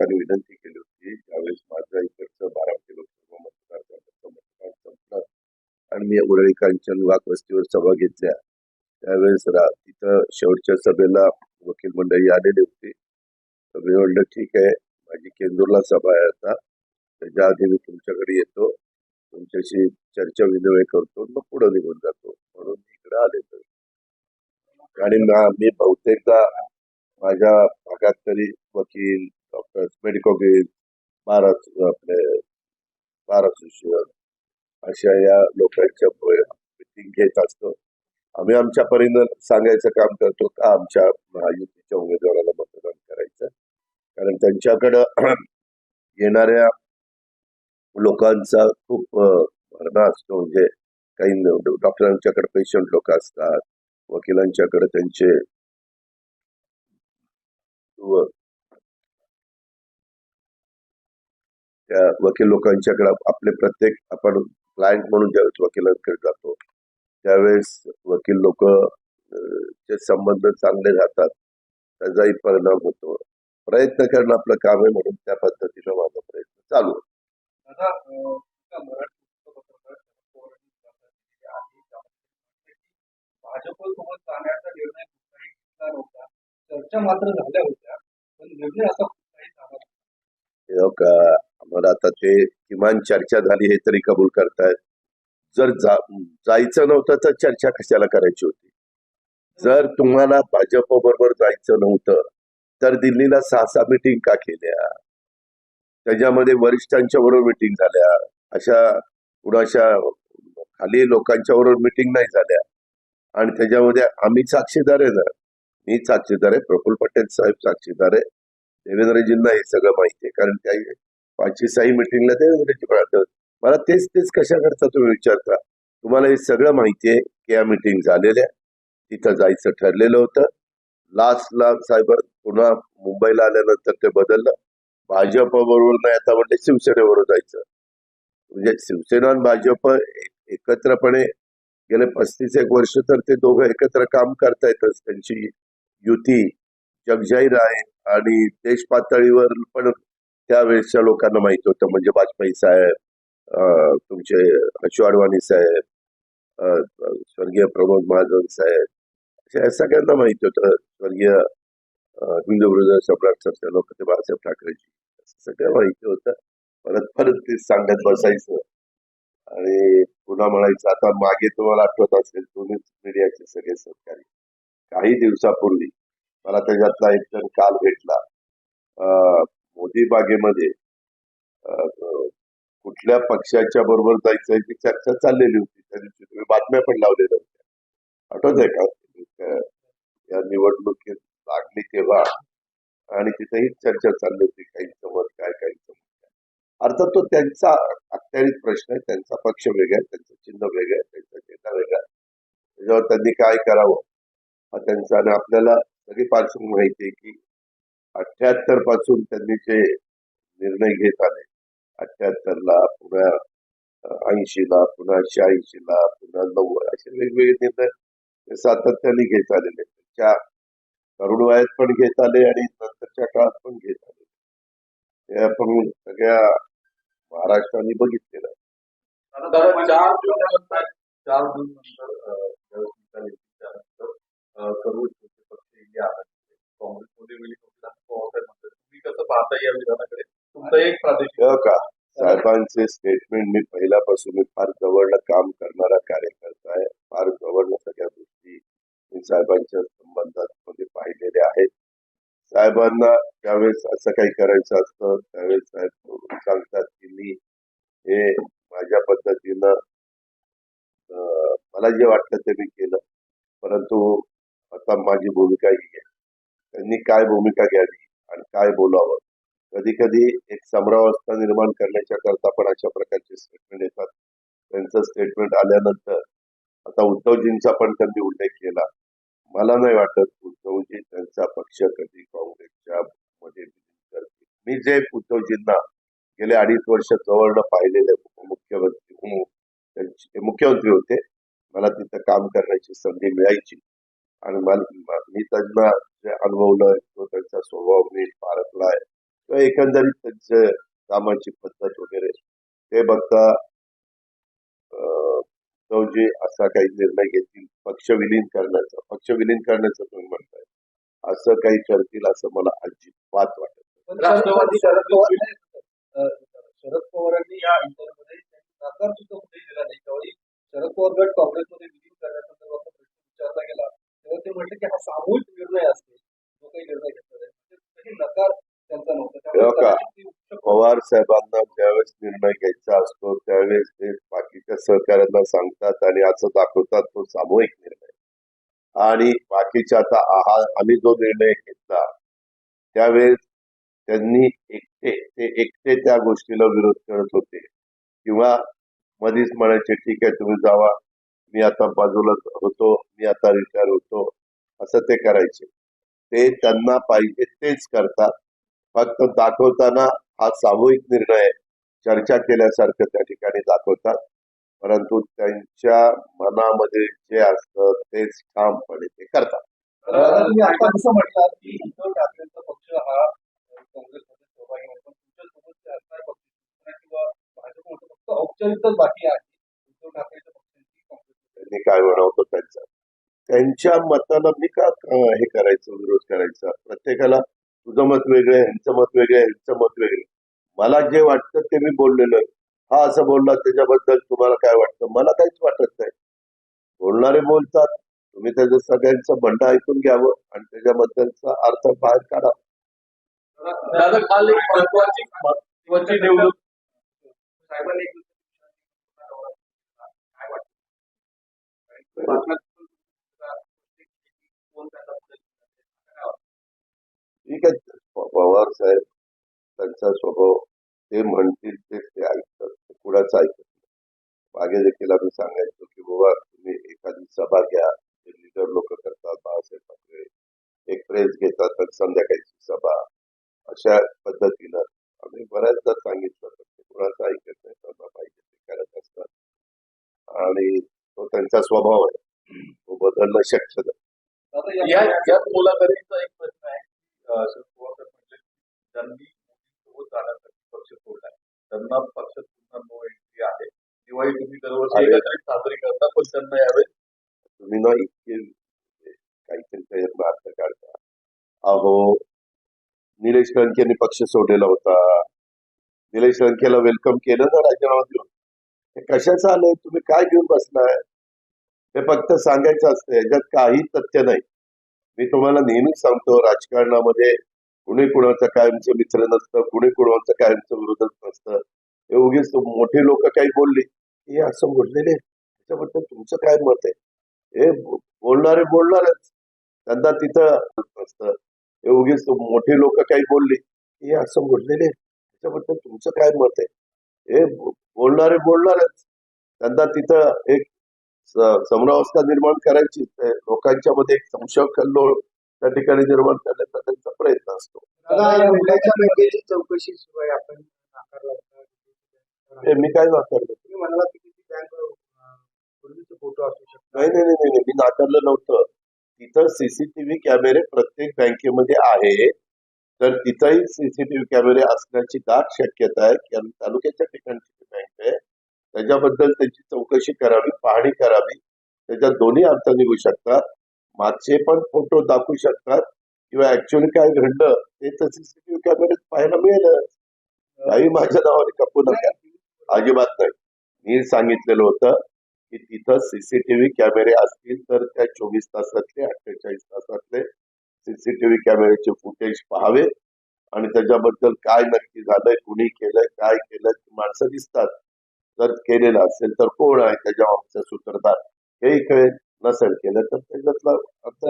लोकांनी विनंती केली होती, ज्यावेळेस माझ्या इकडचं बारामती लोकसभा मतदारसंघाचं मतदान संपलं आणि मी उरळी कांचन वाघ वस्तीवर सभा घेतल्या, त्यावेळेस तिथं शेवटच्या सभेला वकील मंडळी आलेली होती. तर मी म्हणलं ठीक आहे, माझी केंदूरला सभा आहे आता, त्याच्या आधी मी तुमच्याकडे येतो, तुमच्याशी चर्चा विनिमय करतो, मग पुढे निघून जातो म्हणून इकडे आले. आणि मी बहुतेकदा माझ्या भागात तरी वकील, डॉक्टर, मेडिकोगिल, महाराज आपले बार असोसिएशन अशा या लोकांच्या मिटिंग घेत असतो. आम्ही आमच्या परीनं सांगायचं काम करतो का आमच्या महायुतीच्या उमेदवाराला मतदान करायचं, कारण त्यांच्याकडं येणाऱ्या लोकांचा खूप भरणा असतो. म्हणजे काही डॉक्टरांच्याकडे पेशंट लोक असतात, वकिलांच्याकडे त्यांचे त्या वकील लोकांच्याकडे आपले प्रत्येक आपण क्लायंट म्हणून ज्यावेळेस वकिलांकडे जातो त्यावेळेस वकील लोक चे संबंध चांगले राहतात, त्याचाही परिणाम होतो. प्रयत्न करणं आपलं काम आहे म्हणून त्या पद्धतीनं माझा प्रयत्न चालू आहे. भाजपसोबत जाण्याचा निर्णय कुठलाही घेतला नव्हता, चर्चा मात्र झाल्या होत्या, पण निर्णय असा कुठलाही झाला हे का आम्हाला आता ते किमान चर्चा झाली हे तरी कबूल करतायत. जर जायचं नव्हतं तर चर्चा कशाला करायची होती? जर तुम्हाला भाजप बरोबर जायचं नव्हतं तर दिल्लीला 6-6 मिटिंग का केल्या? त्याच्यामध्ये वरिष्ठांच्या बरोबर मिटिंग झाल्या, अशा कुणाशा खाली लोकांच्या बरोबर मिटिंग नाही झाल्या. आणि त्याच्यामध्ये आम्ही साक्षीदार आहे ना, मी साक्षीदार आहे, प्रफुल्ल पटेल साहेब साक्षीदार आहे, देवेंद्रजींना हे सगळं माहिती आहे, कारण त्या 5-6 मिटिंगला देवेंद्रजी म्हणतात. मला तेच तेच कशा करता तुम्ही विचारता? तुम्हाला हे सगळं माहिती आहे की या मिटिंग झालेल्या, तिथं जायचं ठरलेलं होतं. लास्टला साहेब पुन्हा मुंबईला आल्यानंतर ते बदललं. भाजप बरोबर नाही आता म्हणले शिवसेनेबरोबर जायचं. म्हणजे शिवसेना आणि भाजप एकत्रपणे गेले 35 वर्ष तर ते दोघं एकत्र काम करतायतच. त्यांची युती जगजाहीर आहे आणि देश पातळीवर पण त्यावेळेसच्या लोकांना माहित होतं. म्हणजे वाजपेयी साहेब, तुमचे हर्ष अडवाणी साहेब, स्वर्गीय प्रमोद महाजन साहेब, अशा सगळ्यांना माहित होतं. स्वर्गीय हिंदू हृदय सम्राट लोक ते बाळासाहेब ठाकरेजी, सगळं माहिती होतं. परत परत ते सांगत बसायचं आणि पुन्हा म्हणायचं. आता मागे तुम्हाला आठवत असेल, तुम्हीच मीडियाचे सगळे सहकारी, काही दिवसापूर्वी मला त्याच्यातला एक जण काल भेटला. मोदी बागेमध्ये कुठल्या पक्षाच्या बरोबर जायचं याची चर्चा चाललेली होती. त्या दिवशी तुम्ही बातम्या पण लावलेल्या होत्या, आठवत आहे का? या निवडणुकीत लागली तेव्हा, आणि तिथेही चर्चा चालली होती, काहींचं मत काय, काहींचं मत काय. अर्थात तो त्यांचा अखत्यारीत प्रश्न आहे, त्यांचा पक्ष वेगळा आहे, त्यांचं चिन्ह वेगळं आहे, त्यांचा चेहरा वेगळा आहे, त्याच्यावर त्यांनी काय करावं हा त्यांचा. आणि आपल्याला सगळी पार्श्वभूमी माहिती आहे की 78 पासून त्यांनी जे निर्णय घेत आले, 78ला, पुन्हा 80ला, पुन्हा 86ला, पुन्हा 90, असे वेगवेगळे निर्णय सातत्याने घेत आलेले. त्या तरुण वयात पण घेत आले आणि नंतरच्या काळात पण घेत आले. हे आपण सगळ्या महाराष्ट्राने बघितलेलं आहे. 4 जून नंतर सर्वोच्च पक्ष इंडिया काँग्रेसमध्ये वेळी तुम्ही कसं पाहता या विधानाकडे? तुमचा एक प्रादेशिक का साहेबांचे स्टेटमेंट मी पहिल्यापासून मी फार जवळनं काम करणारा कार्यकर्ता आहे. फार जवळनं सगळ्या गोष्टी मी साहेबांच्या संबंधात मध्ये पाहिलेल्या आहेत. साहेबांना त्यावेळेस असं काही करायचं असतं त्यावेळेस साहेब सांगतात की मी हे माझ्या पद्धतीनं मला जे वाटतं ते मी केलं, परंतु आता माझी भूमिका ही आहे. त्यांनी काय भूमिका घ्यावी आणि काय बोलावं, कधी कधी एक समरावस्था निर्माण करण्याच्या करता पण अशा प्रकारचे स्टेटमेंट येतात. त्यांचं स्टेटमेंट आल्यानंतर आता उद्धवजींचा पण त्यांनी उल्लेख केला. मला नाही वाटत उद्धवजी त्यांचा पक्ष कधी काँग्रेसच्या मध्ये करतील. मी जे उद्धवजींना गेले 2.5 वर्ष जवळनं पाहिलेले, मुख्यमंत्री होते, मला तिथं काम करण्याची संधी मिळायची आणि मी त्यांना जे अनुभवलं तो त्यांचा स्वभाव मी पारखलाय. किंवा एकंदरीत त्यांचं कामाची पद्धत वगैरे ते बघता उद्धवजी असा काही निर्णय घेतील पक्ष विलीन करण्याचं तुम्ही म्हणताय, असं काही करतील असं मला अजिबात वाटत नाही. पण शरद पवारांनी या इंटरव्ह्यूमध्ये नकार सुद्धा कुठेही दिला नाही. त्यावेळी शरद पवार गट काँग्रेसमध्ये विलीन करण्यासंदर्भातला प्रश्न विचारला गेला तेव्हा ते म्हटले की हा सामूहिक निर्णय असते, जो काही निर्णय घेतला जाईल म्हणजे कुठेही नकार त्यांचा नव्हता. त्यामुळे तेव्हा का कदाचित ती उच्च पवार साहेबांना ज्यावेळेस निर्णय घ्यायचा असतो त्यावेळेस ते बाकीच्या सहकाऱ्यांना सांगतात आणि असं दाखवतात तो सामूहिक निर्णय. आणि बाकीच्या आता आम्ही जो निर्णय घेतला त्यावेळेस त्यांनी एकटे त्या गोष्टीला विरोध करत होते किंवा मधीच म्हणायचे ठीक आहे तुम्ही जावा, मी आता बाजूला होतो, मी आता रिटायर होतो, असं ते करायचे. ते त्यांना पाहिजे तेच करतात, फक्त दाखवताना हा सामूहिक निर्णय आहे, चर्चा केल्यासारखं त्या ठिकाणी दाखवतात, परंतु त्यांच्या मनामध्ये जे असतं तेच ठामपणे ते करतात. आता तुम्ही आता जसं म्हटलात की उद्धव ठाकरेंचा पक्ष हा काँग्रेसमध्ये सहभागी आहे. पण तुमच्यासोबत जे असणार पक्ष शिवसेना किंवा भाजपमध्ये फक्त औपचारिकताच बाकी आहे. उद्धव ठाकरेंच्या पक्षाची काँग्रेसमध्ये. त्यांनी काय म्हणावं त्यांच्या मताला मी का हे करायचं, विरोध करायचा. प्रत्येकाला तुझं मत वेगळं आहे, ह्यांचं मत वेगळं आहे, ह्यांचं मत वेगळं आहे. मला जे वाटतं ते मी बोललेलो आहे. हा असं बोलला त्याच्याबद्दल तुम्हाला काय वाटतं, मला काहीच वाटत नाही. बोलणारे बोलतात, तुम्ही त्याचं सगळ्यांचं म्हणणं ऐकून घ्यावं आणि त्याच्याबद्दलचा अर्थ बाहेर काढा. दादा काल एक महत्वाची निवडणूक साहेबांनी एक काय वाटतं? ठीक आहे, पवार साहेब त्यांचा स्वभाव ते म्हणतील तेच ते ऐकतात, ते कुणाचं ऐकत नाही. मागे देखील आम्ही सांगायचो की बाबा तुम्ही एखादी सभा घ्या, लीडर लोक करतात, बाळासाहेब ठाकरे एक प्रेस घेतात तर संध्याकाळची सभा, अशा पद्धतीनं आम्ही बऱ्याचदा सांगितलं तर ते कुणाचं ऐकत नाही, त्यांना पाहिजे ते करत असतात आणि तो त्यांचा स्वभाव आहे, तो बदलणं शक्य नाही. आता याच मुलाखतीचा एक प्रश्न आहे. शरद पवार साहेब म्हटले ज्यांनी मोदींसोबत जाण्यासाठी पक्ष सोडलाय त्यांना पक्षात पुन्हा नो एंट्री आहे. दिवाळी तुम्ही दरवर्षी एकत्रित साजरी करता पण त्यांना यावेळेस तुम्ही ना इतके काहीतरी त्याच्यातला अर्थ काढता. अहो निलेश लंकेने पक्ष सोडलेला होता, निलेश लंकेला वेलकम केलं ना राजीनामा देऊन. हे कशाचं आलंय, तुम्ही काय घेऊन बसलाय, हे फक्त सांगायचं असतं, याच्यात काही तथ्य नाही. मी तुम्हाला नेहमीच सांगतो राजकारणामध्ये कुणी कुणाचं कायमचं मित्र नसतं, कुणी कुणाचं कायमचं विरोधक नसतं. हे उगीच मोठी लोक काही बोलली हे असं बोललेले त्याच्याबद्दल तुमचं काय मत आहे, हे बोलणारे बोलणारच, त्यांना तिथं नसतं. हे उगीच मोठी लोक काही बोलली हे असं बोललेले त्याच्याबद्दल तुमचं काय मत आहे, हे बोलणारे बोलणारच, त्यांना तिथं एक समरावस्था निर्माण करायची, लोकांच्या मध्ये एक संशय कल्लोळ त्या ठिकाणी निर्माण करण्याचा त्यांचा प्रयत्न असतो. या मुलाच्या बँकेची चौकशी सुरू आहे, आपण नाकारला होता. हे मी काय नाकारलं, तुम्ही म्हणाला की ती बँक पूर्वीचे फोटो असू शकतात. नाही, मी नाकारलं नव्हतं. तिथं सीसीटीव्ही कॅमेरे प्रत्येक बँकेमध्ये आहे, तर तिथंही सीसीटीव्ही कॅमेरे असण्याची दाट शक्यता आहे. कारण तालुक्याच्या ठिकाणची बँक आहे, त्याच्याबद्दल त्याची चौकशी करावी, पाहणी करावी. त्याच्यात दोन्ही अर्थ निघू शकतात, मागचे पण फोटो दाखवू शकतात किंवा ऍक्च्युअली काय घडलं ते तर सीसीटीव्ही कॅमेरे पाहायला मिळेल. काही माझ्या नावाने कपू नका, अजिबात नाही. मी सांगितलेलं होतं की तिथं सीसीटीव्ही कॅमेरे असतील तर त्या 24 तासातले 48 तासातले सीसीटीव्ही कॅमेऱ्याचे फुटेज पाहावे आणि त्याच्याबद्दल काय नक्की झालंय, कुणी केलंय, काय केलंय, माणसं दिसतात. जर केलेलं असेल तर कोण आहे त्याच्या मागचा सूत्रधार हेही कळेल, नसेल केलं तर त्याच्यातला अर्थ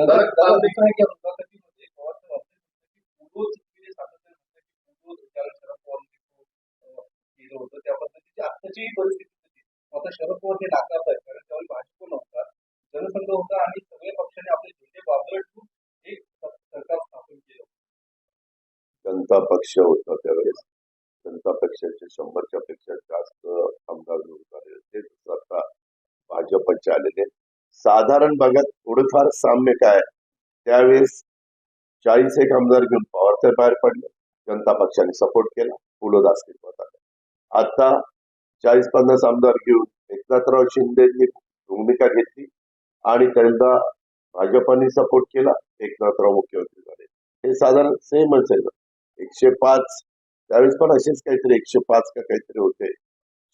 केलं होतं त्या पद्धतीची आत्ताची परिस्थिती होती. आता शरद पवार हे नाकारतायत कारण त्यावेळी भाजप नव्हता, जनसंघ होता आणि सगळ्या पक्षाने आपले झेंडे बाजूला ठेवून एक सरकार स्थापन केलं. जनता पक्ष होता त्यावेळेस, जनता पक्षाचे 100च्या पेक्षा जास्त आमदार निवडून आले होते, आता भाजपचे आलेले. साधारण भागात थोडंफार साम्य काय, त्यावेळेस 40 एक आमदार घेऊन पवारसाहेब बाहेर पडले, जनता पक्षाने सपोर्ट केला, फुलं अस्तित्वात आले. आता 40-50 आमदार घेऊन एकनाथराव शिंदेनी भूमिका घेतली आणि त्यांना भाजपाने सपोर्ट केला, एकनाथराव मुख्यमंत्री झाले. हे साधारण सेमच आहे ना. 105 त्यावेळेस पण असेच काहीतरी 105 का काहीतरी होते,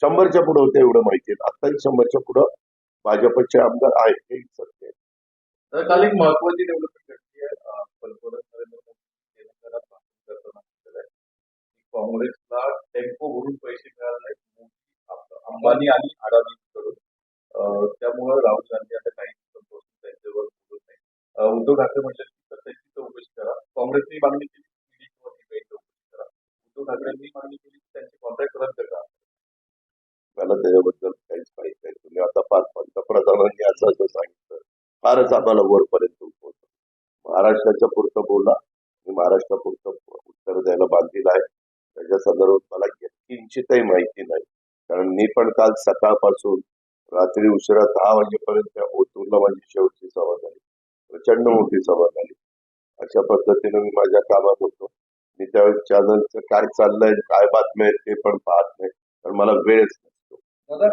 100च्या पुढे होते एवढं माहिती आहे. आताही 100च्या पुढे भाजपचे आमदार आहेत, हे सत्य आहे. तर काल एक महत्वाची डेव्हलपमेंट घडली आहे. पंतप्रधान नरेंद्र मोदी तेलंगणात भाषण करताना म्हटलेलं आहे की काँग्रेसला टेम्पो भरून पैसे मिळाले नाहीत मोदी, अंबानी आणि अडाणींकडून. त्यामुळे राहुल गांधी आता काही दिवसांपासून त्यांच्यावर बोलत नाही. उद्धव ठाकरे म्हटले की तर त्याची चौकशी करा. काँग्रेसने मागणी केली ईडी किंवा सीबीआय चौकशी करा. उद्धव ठाकरेंनी मागणी केली की त्यांचे कॉन्ट्रॅक्ट रद्द करा. मला त्याच्याबद्दल काहीच माहित नाही. तुम्ही आता फार पंतप्रधानांनी असं असं सांगितलं, फारच आम्हाला वरपर्यंत पोहोचलं. महाराष्ट्राच्या पुरतं बोला, मी महाराष्ट्रापुरतं उत्तर द्यायला बांधील आहे. त्याच्या संदर्भात मला किंचितही माहिती नाही, कारण मी पण काल सकाळपासून रात्री उशिरा 10 वाजेपर्यंत ओतूरला माझी शेवटची सभा झाली. प्रचंड मोठी सभा झाली. अशा पद्धतीने मी माझ्या कामात होतो. मी त्यावेळेस चॅनलचं काय चाललंय, काय बातम्या आहेत ते पण पाहत नाही, तर मला वेळच नसतो. दादा,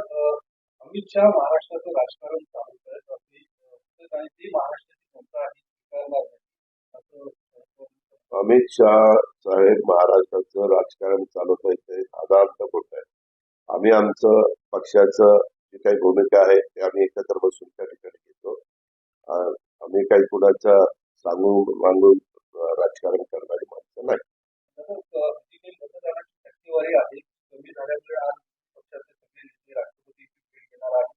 अमित शहा महाराष्ट्राचं राजकारण चालवत आहेत. ती महाराष्ट्राची जनता ही स्वीकारणार नाही असं अमित शहा साहेब महाराष्ट्राचं राजकारण चालवत आहेत ते साधारण खोट आहे. आम्ही आमचं पक्षाचं जी काही भूमिका आहे ते आम्ही एकत्र बसून त्या ठिकाणी घेतो. आम्ही काही कुणाच्या मागून राजकारण करणारी माणसं नाही. दादा, जी काही मतदानाची टक्केवारी आहे कमी झाल्यामुळे आज पक्षाचे सगळे नेते राष्ट्रपतीची भेट घेणार आहेत.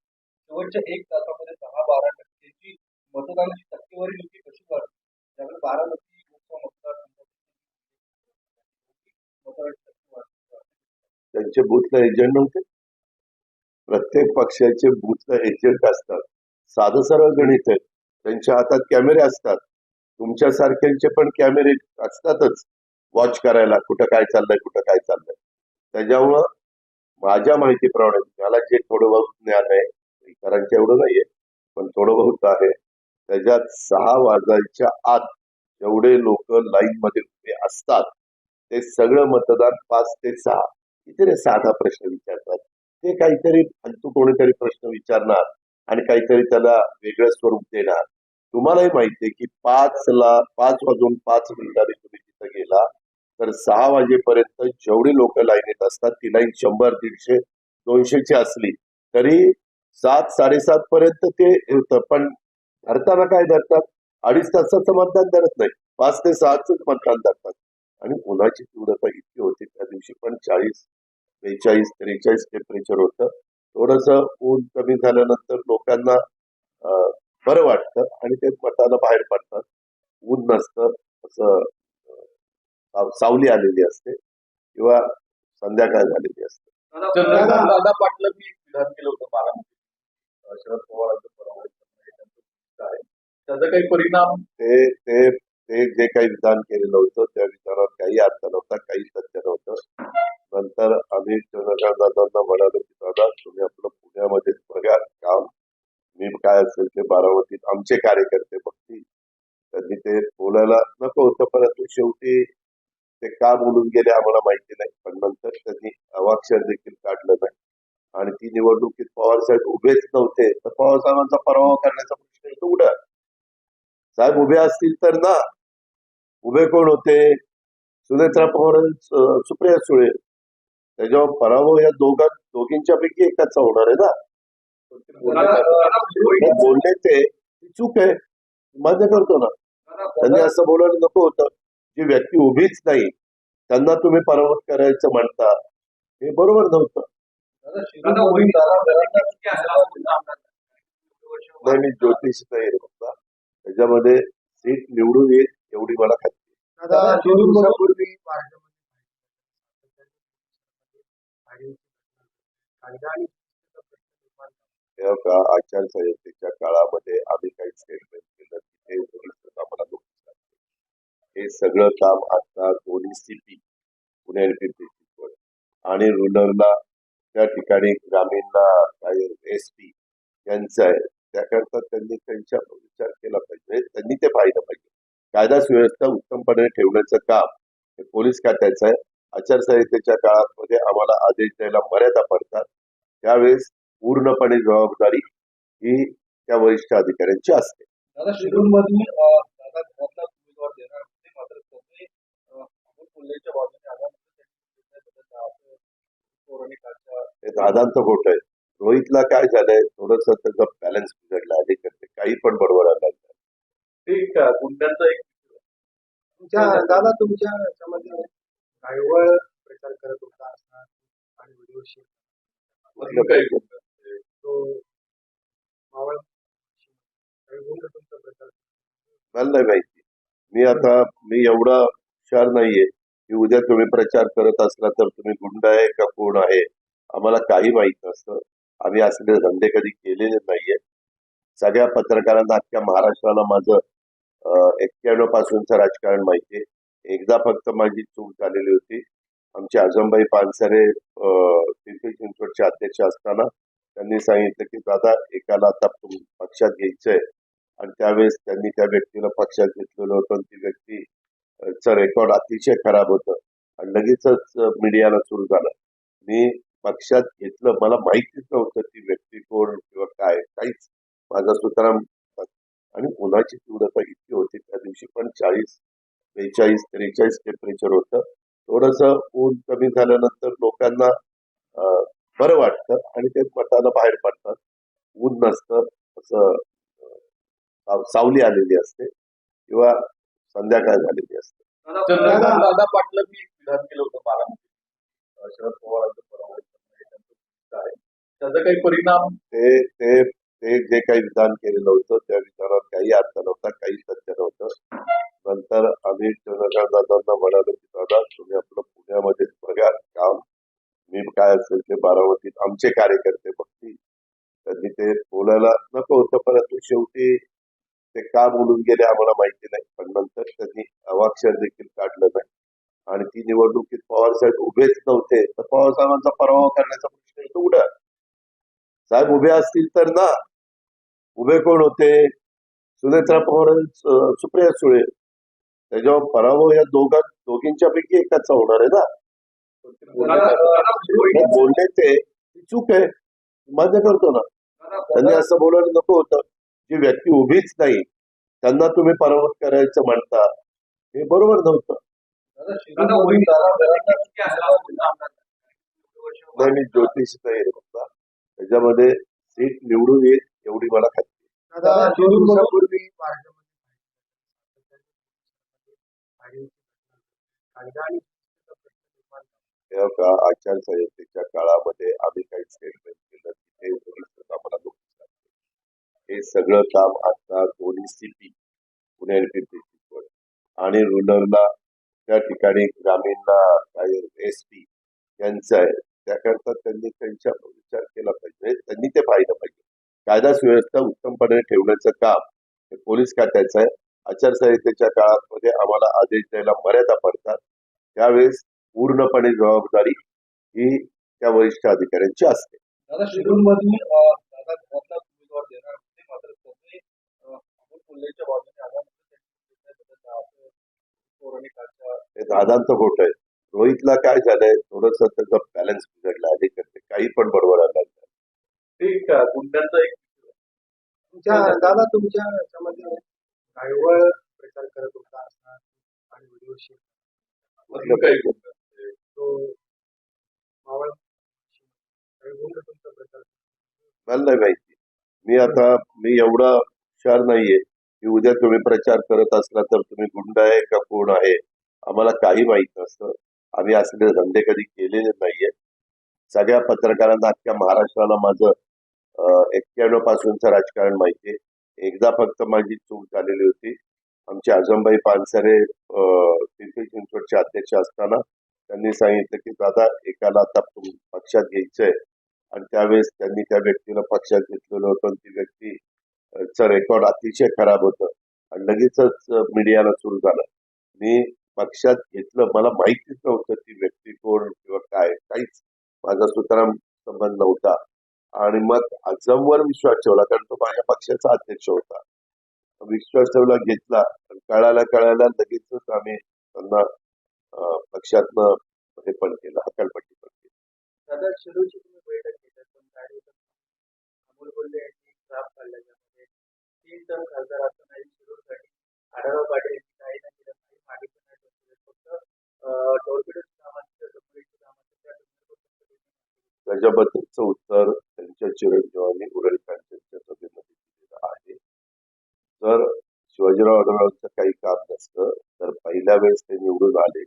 शेवटच्या 1 तासामध्ये 10-12% मतदानाची टक्केवारी नेमकी कशी वाढली? त्यामुळे बारामती लोकसभा मतदारसंघाची मतदानाची टक्केवारी त्यांचे बूथला एजंट नव्हते. प्रत्येक पक्षाचे बूथला एजंट असतात. साधं सरळ गणित आहे. त्यांच्या हातात कॅमेरे असतात. तुमच्यासारख्यांचे पण कॅमेरे असतातच वॉच करायला, कुठं काय चाललंय, कुठं काय चाललंय. त्याच्यामुळं माझ्या माहितीप्रमाणे मला जे थोडं बहुत ज्ञान आहे, इतरांच्या एवढं नाहीये, पण थोडं बहुत आहे. त्याच्यात 6 वाजायच्या आत जेवढे लोक लाईन मध्ये उभे असतात ते सगळं मतदान 5 ते 6 इथे साधा प्रश्न विचारतात. ते काहीतरी फालतू कोणीतरी प्रश्न विचारणार आणि काहीतरी त्याला वेगळं स्वरूप देणार. तुम्हालाही माहिती आहे की 5 वाजून 5 मिनिटांनी तुम्ही तिथं गेला तर 6 वाजेपर्यंत जेवढी लोक लाईनीत असतात ती लाईन 100, 150, 200ची असली तरी 7-7:30 पर्यंत ते होतं. पण धरताना काय धरतात? 2.5 तासाचं मतदान धरत नाही, 5 ते 6च मतदान धरतात. आणि उन्हाची तीव्रता इतकी होती त्या दिवशी, पण 40, 42, 43 टेम्परेचर होतं. थोडस ऊन कमी झाल्यानंतर लोकांना बरं वाटतं आणि ते मताला बाहेर पडतात. ऊन नसतं, असं सावली आलेली असते किंवा संध्याकाळ झालेली असते. दादा पाटलांनी एक विधान केलं होतं बारामती, शरद पवारांचं पराभव आहे, त्याचा काही परिणाम? ते ते ते जे काही विधान केलेलं होतं त्या विधानात काही अर्थ नव्हता, काही सत्य नव्हतं. नंतर आम्ही चंद्रकांत दादांना म्हणालो की दादा तुम्ही आपलं पुण्यामध्ये बघा काम, मी काय असेल ते बारामतीत आमचे कार्यकर्ते बघतील. त्यांनी ते बोलायला नको होतं, परंतु शेवटी ते का बोलून गेले आम्हाला माहिती नाही. पण नंतर त्यांनी अवाक्षर देखील काढलं नाही आणि ती निवडणुकीत पवार साहेब उभेच नव्हते, तर पवार साहेबांचा पराभव करण्याचा प्रश्न येतो उडा. साहेब उभे असतील तर ना, उभे कोण होते? सुनेत्रा पवार, सुप्रिया सुळे. त्याच्यावर पराभव या दोघींच्या पैकी एकाचा होणार आहे ना. बोलले ते चूक आहे, मान्य करतो ना. त्यांनी असं बोलायला नको होतं. जी व्यक्ती उभीच नाही त्यांना तुम्ही पराभूत करायचं म्हणता, हे बरोबर नव्हतं. नाही, मी ज्योतिष नाही रे बाबा. त्याच्यामध्ये सीट निवडून येईल एवढी मला खात्री. 2 दिवसापूर्वी का आचारसंहितेच्या काळामध्ये आम्ही काही स्टेटमेंट केलं ते आम्हाला नोटीस लागते. हे सगळं काम आता दोन्ही सीपी पुणे आणि पिंपरी चिंचवड आणि रुरलला त्या ठिकाणी ग्रामीणला काही एसपी यांचं आहे. त्याकरता त्यांनी त्यांच्या विचार केला पाहिजे, त्यांनी ते पाहिलं पाहिजे. कायदा सुव्यवस्था उत्तमपणे ठेवण्याचं काम हे पोलीस खात्याचं आहे. आचारसंहितेच्या काळामध्ये आम्हाला आदेश द्यायला मर्यादा पडतात. त्यावेळेस पूर्णपणे जबाबदारी ही त्या वरिष्ठ अधिकाऱ्यांची असते. दादा शिरूरमध्ये दादा घरातला उमेदवार देणार होते मात्र त्यांनी अमोल कोल्हेच्या बाजूने आल्यानंतर त्यांनी निर्णय बदलला असं पौराणिक काळच्या हे दादांचं खोटं आहे. रोहितला काय झालंय, थोडस त्याचा बॅलन्स बिघडला अलीकडे, काही पण बरोबर आलं. ते एक गुंड्यांचा एक दादा तुमच्या याच्यामध्ये कायवळ प्रचार करत होता असणार आणि व्हिडिओ शेअर म्हटलं पाहिजे. तो मावळ काही गुंड तुमचा प्रचार मला नाही माहिती. मी एवढा हुशार नाहीये की उद्या तुम्ही प्रचार करत असला तर तुम्ही गुंड आहे का कोण आहे आम्हाला काही माहित नसतं. आम्ही असले धंदे कधी केलेले नाहीये. सगळ्या पत्रकारांना अख्ख्या महाराष्ट्राला माझं 91 पासूनचं राजकारण माहितीये. एकदा फक्त माझी चूक झालेली होती. आमचे आजमबाई पानसरे पिंपरी चिंचवडचे अध्यक्ष असताना त्यांनी सांगितलं की दादा एकाला आता पक्षात घ्यायचंय आणि त्यावेळेस त्यांनी त्या व्यक्तीला पक्षात घेतलेलं होतं आणि ती व्यक्ती चं रेकॉर्ड अतिशय खराब होतं आणि लगेचच मीडियाला सुरू झालं. मी पक्षात घेतलं, मला माहितीच नव्हतं ती व्यक्ती कोण किंवा काय, काहीच. माझा सुतराम आणि उन्हाची तीव्रता इतकी होती त्या दिवशी पण 40, 42, 43 टेम्परेचर होतं. थोडस ऊन कमी झाल्यानंतर लोकांना बरं वाटतं आणि ते मताला बाहेर पडतात. ऊन नसतं असं सावली आलेली असते किंवा संध्याकाळ झालेली असते. दादा पाटलांनी एक विधान केलं होतं बारामतीत शरद पवारांचं पराभव करणं हे त्यांचं उद्दिष्ट आहे. त्याचा काही परिणाम ते ते ते जे काही विधान केलेलं होतं त्या विधानात काही अर्थ नव्हता, काही सत्य नव्हतं. नंतर आम्ही चंद्रकांत दादांना म्हणालो की दादा तुम्ही आपलं पुण्यामध्येच बघा काम, मी काय असेल ते बारामतीत आमचे कार्यकर्ते बघतील. त्यांनी ते बोलायला नको होतं, परंतु शेवटी ते का बोलून गेले आम्हाला माहिती नाही. पण नंतर त्यांनी अवाक्षर देखील काढलं नाही आणि ती निवडणुकीत पवार साहेब उभेच नव्हते तर पवार साहेबांचा पराभव करण्याचा प्रश्न येतो कुठं? साहेब उभे असतील तर ना. उभे कोण होते? सुनेत्रा पवार, सुप्रिया सुळे. त्याच्यावर पराभव या दोघींच्या पैकी एकाचा होणार आहे ना. ते बोलले ते चूक आहे, मान्य करतो ना. त्यांनी असं बोलायला नको होतं. जी व्यक्ती उभीच नाही त्यांना तुम्ही पराभूत करायचं म्हणता, हे बरोबर नव्हतं. नाही, मी ज्योतिष नाही आहे बघा. त्याच्यामध्ये सीट निवडून येईल एवढी मला खात्री आहे. दादा 2 दिवसापूर्वी तेव्हा का आचारसंहितेच्या काळामध्ये आम्ही काही स्टेटमेंट केलं की ते पोलिसांना आम्हाला नोटीस लागते. हे सगळं काम आता दोन्ही सीपी पुणे आणि पिंपरी चिंचवड आणि रुरलला त्या ठिकाणी ग्रामीणला काय एसपी यांचं आहे. त्याकरता त्यांनी त्यांच्या विचार केला पाहिजे, त्यांनी ते पाहिलं पाहिजे. कायदा सुव्यवस्था उत्तमपणे ठेवण्याचं काम हे पोलीस खात्याचं आहे. आचारसंहितेच्या काळामध्ये आम्हाला आदेश द्यायला मर्यादा पडतात. त्यावेळेस पूर्णपणे जबाबदारी ही त्या वरिष्ठ अधिकाऱ्यांची असते. दादा शिरूरमध्ये दादा घरातला उमेदवार देणार होते मात्र त्यांनी अमोल कोल्हेच्या बाजूने आल्यानंतर त्यांनी निर्णय बदलला असं पौराणिक काळच्या हे दादांचं खोटं आहे. रोहितला काय झालंय, थोडस त्याचा बॅलन्स बिघडला अलीकडे, काही पण बरोबर आलं. ते एक गुंड्यांचा एक दादा तुमच्या याच्यामध्ये कायवळ प्रचार करत होता असणार आणि व्हिडिओ शेअर म्हटलं पाहिजे. तो मावळ काही गुंड तुमचा प्रचार मला नाही माहिती. मी एवढा हुशार नाहीये की उद्या तुम्ही प्रचार करत असला तर तुम्ही गुंड आहे का कोण आहे आम्हाला काही माहित नसतं. आम्ही असले धंदे कधी केलेले नाहीये. सगळ्या पत्रकारांना अख्ख्या महाराष्ट्राला माझं 91 पासूनचं राजकारण माहितीये. एकदा फक्त माझी चूक झालेली होती. आमचे आजमबाई पानसरे पिंपरी चिंचवडचे अध्यक्ष असताना त्यांनी सांगितलं की दादा एकाला आता पक्षात घ्यायचंय आणि त्यावेळेस त्यांनी त्या व्यक्तीला पक्षात घेतलेलं होतं आणि ती व्यक्ती चं रेकॉर्ड अतिशय खराब होतं आणि लगेचच मीडियाला सुरू झालं. मी पक्षात घेतलं, मला माहितीच नव्हतं ती व्यक्ती कोण किंवा काय, काहीच. माझा सुतराम संबंध नव्हता आणि मग आजमवर विश्वास ठेवला कारण तो माझ्या पक्षाचा अध्यक्ष होता. विश्वास ठेवला, घेतला, कळायला लगेचच आम्ही त्यांना पक्षातनं हे पण केलं, हकालपट्टी पण केली. दादा शिरूरची तुम्ही बैठक घेतात पण काय होतं अमोल कोल्हे यांनी ड्राफ्ट काढला त्यामध्ये 3 टर्म खासदार असतानाही शिरूरसाठी आढावा पाटील यांनी काही ना केलं नाही मागितलं नाही फक्त टॉर्पेडोचं कामाचं सबमरीनचं कामाचं त्या संदर्भात त्याच्याबद्दलचं उत्तर त्यांच्या चिरंजीवांनी उरळी पंचायतच्या सभेमध्ये दिलेलं आहे. जर शिवाजीराव आढळरावांचं काही काम नसतं तर पहिल्या वेळेस ते निवडून आले,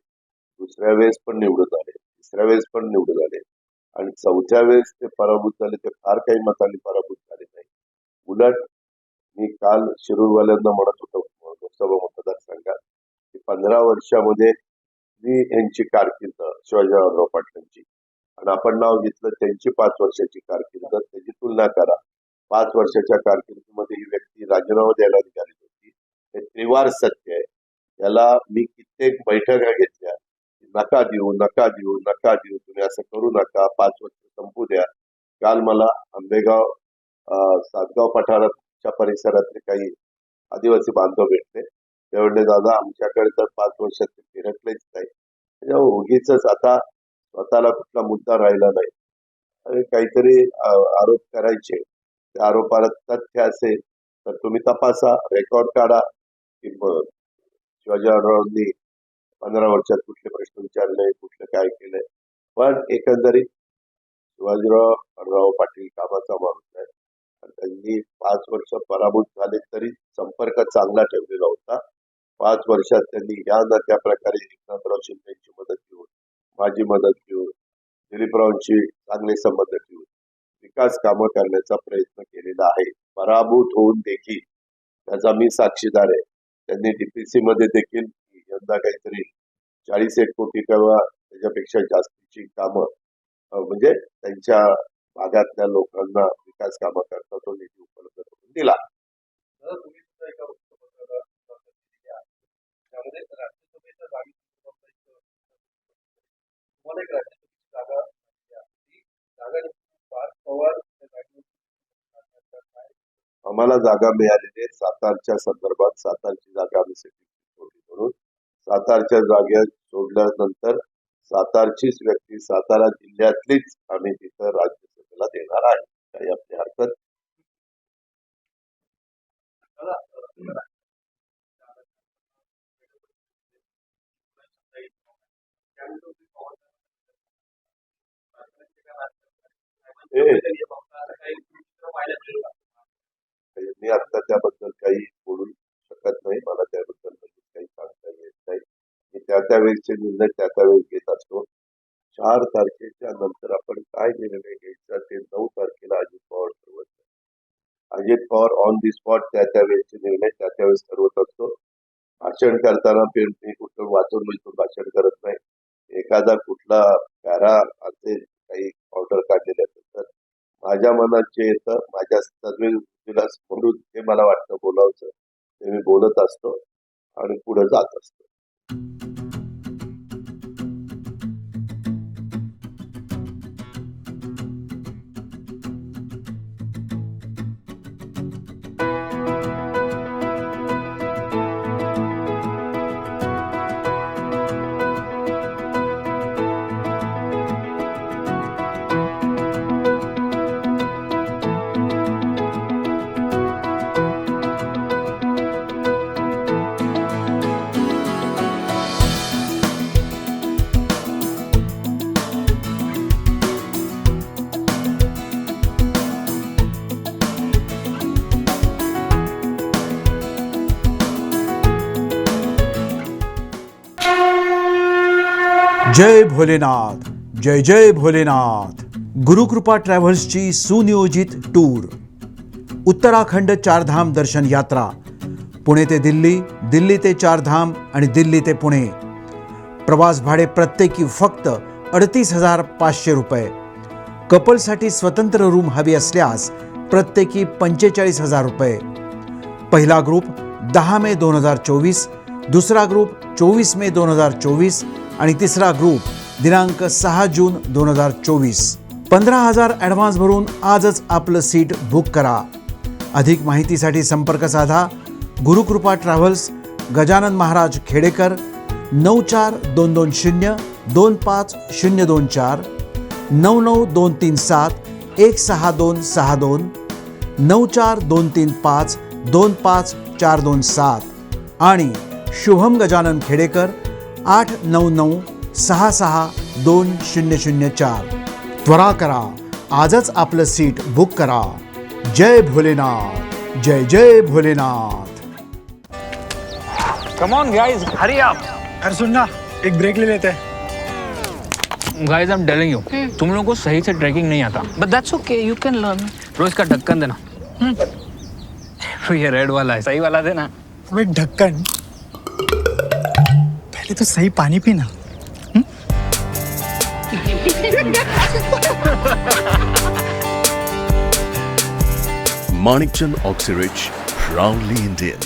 दुसऱ्या वेळेस पण निवडून आले, तिसऱ्या वेळेस पण निवडून आले आणि चौथ्या वेळेस ते पराभूत झाले. ते फार काही मतांनी पराभूत झाले नाही. उलट मी काल शिरूरवाल्यांना म्हणत होतो लोकसभा मतदारसंघात की 15 वर्षामध्ये मी यांची कारकीर्द शिवाजीराव पाटलांची आणि आपण नाव घेतलं त्यांची 5 वर्षाची कारकीर्द, त्याची तुलना करा. 5 वर्षाच्या कारकिर्दीमध्ये ही व्यक्ती राजीनामा द्यायला निघाली होती. हे त्रिवार सत्य आहे. याला मी कित्येक बैठका घेतल्या, नका देऊ नका देऊ नका देऊ, तुम्ही असं करू नका, 5 वर्ष संपू द्या. काल मला आंबेगाव सातगाव पठाराच्या परिसरातले काही आदिवासी बांधव भेटले. ते म्हणले दादा आमच्याकडे तर 5 वर्षात ते फिरकलेच नाही. त्याच्यामुळे उगीच आता स्वतःला कुठला मुद्दा राहिला नाही आणि काहीतरी आरोप करायचे. त्या आरोपाला तथ्य असेल तर तुम्ही तपासा, रेकॉर्ड काढा की शिवाजी आढळरावांनी 15 वर्षात कुठले प्रश्न विचारले, कुठलं काय केलंय. पण एकंदरीत शिवाजीराव आढळराव पाटील कामाचा माणूस आहे आणि त्यांनी 5 वर्ष पराभूत झाले तरी संपर्क चांगला ठेवलेला होता. 5 वर्षात त्यांनी या ना त्या प्रकारे एकनाथराव शिंदेची मदत घेऊन, माझी मदत घेऊन, दिलीपरावांशी चांगले संबंध ठेवून विकास कामं करण्याचा प्रयत्न केलेला आहे. पराभूत होऊन देखील त्याचा मी साक्षीदार आहे. त्यांनी डीपीसी मध्ये देखील यंदा काहीतरी 40 कोटी किंवा त्याच्यापेक्षा जास्तीची कामं म्हणजे त्यांच्या भागातल्या लोकांना विकास कामं करता तो निधी उपलब्ध करून दिला. दादा तुम्ही सुद्धा एका वृत्तपत्राला मुलाखत दिलेली आहे. त्यामध्ये राज्यसभेच्या जागेसंदर्भातला तुम्हाला एक राज्यसभेची जागा मिळाली आहे. ती जागा पार्थ पवार त्या जागेवर काय आम्हाला जागा मिळालेली आहे सातारच्या संदर्भात. सातारची जागा आम्ही सिटी म्हणून सातारच्या जागेत सोडल्यानंतर सातारचीच व्यक्ती सातारा जिल्ह्यातलीच आम्ही तिथं राज्यसभेला देणार आहे. काही आपली हरकत मी आता त्याबद्दल काही बोलू शकत नाही. मला त्याबद्दल काही सांगता येत नाही. मी त्यावेळेसचे निर्णय त्यावेळेस घेत असतो. 4 तारखेच्या नंतर आपण काय निर्णय घ्यायचा ते 9 तारखेला अजित पवार ठरवत. Ajit Pawar on the spot त्यावेळेसचे निर्णय त्यावेळेस ठरवत असतो. भाषण करताना मी कुठून वाचून बिचून भाषण करत नाही. एखादा कुठला पॅरा असेल काही ऑर्डर काढलेले असेल तर माझ्या मनात जे येतं, माझ्या सद्विला म्हणून जे मला वाटतं बोलावचं ते मी बोलत असतो आणि पुढे जात असतो. जय भोलेनाथ, जय जय भोलेनाथ. गुरुकृपा ट्रॅव्हल्सची सुनियोजित टूर. उत्तराखंड चारधाम दर्शन यात्रा. पुणे ते दिल्ली, दिल्ली ते चारधाम आणि दिल्ली ते पुणे. प्रवास भाडे प्रत्येकी फक्त 38,500 रुपये. कपलसाठी स्वतंत्र रूम हवी असल्यास प्रत्येकी 45,000 रुपये. पहिला ग्रुप 10 मे 2024, दुसरा ग्रुप 24 मे 2024 आणि तिसरा ग्रुप दिनांक 6 जून 2024. 15,000 ॲडव्हान्स भरून आजच आपलं सीट बुक करा. अधिक माहितीसाठी संपर्क साधा. गुरुकृपा ट्रॅव्हल्स, गजानन महाराज खेडेकर, 94-220-25024 99-237-16262 94-235-25427 आणि शुभम गजानन खेडेकर 899-66-2004. त्वरा करा, आजच आपलं सीट बुक करा. जय भोलेनाथ, जय जय Bholenath. Come on guys, hurry up. अरे सुन ना, एक ब्रेक ले लेते हैं. Guys, I'm telling you, तुम लोगों को सही से ट्रैकिंग नहीं आता. But that's okay, you can learn. रोज का ढक्कन देना. ये रेड वाला है, सही वाला देना. अबे ढक्कन, पहले तो सही पानी पीना. Manikchand Oxyrich, proudly Indian.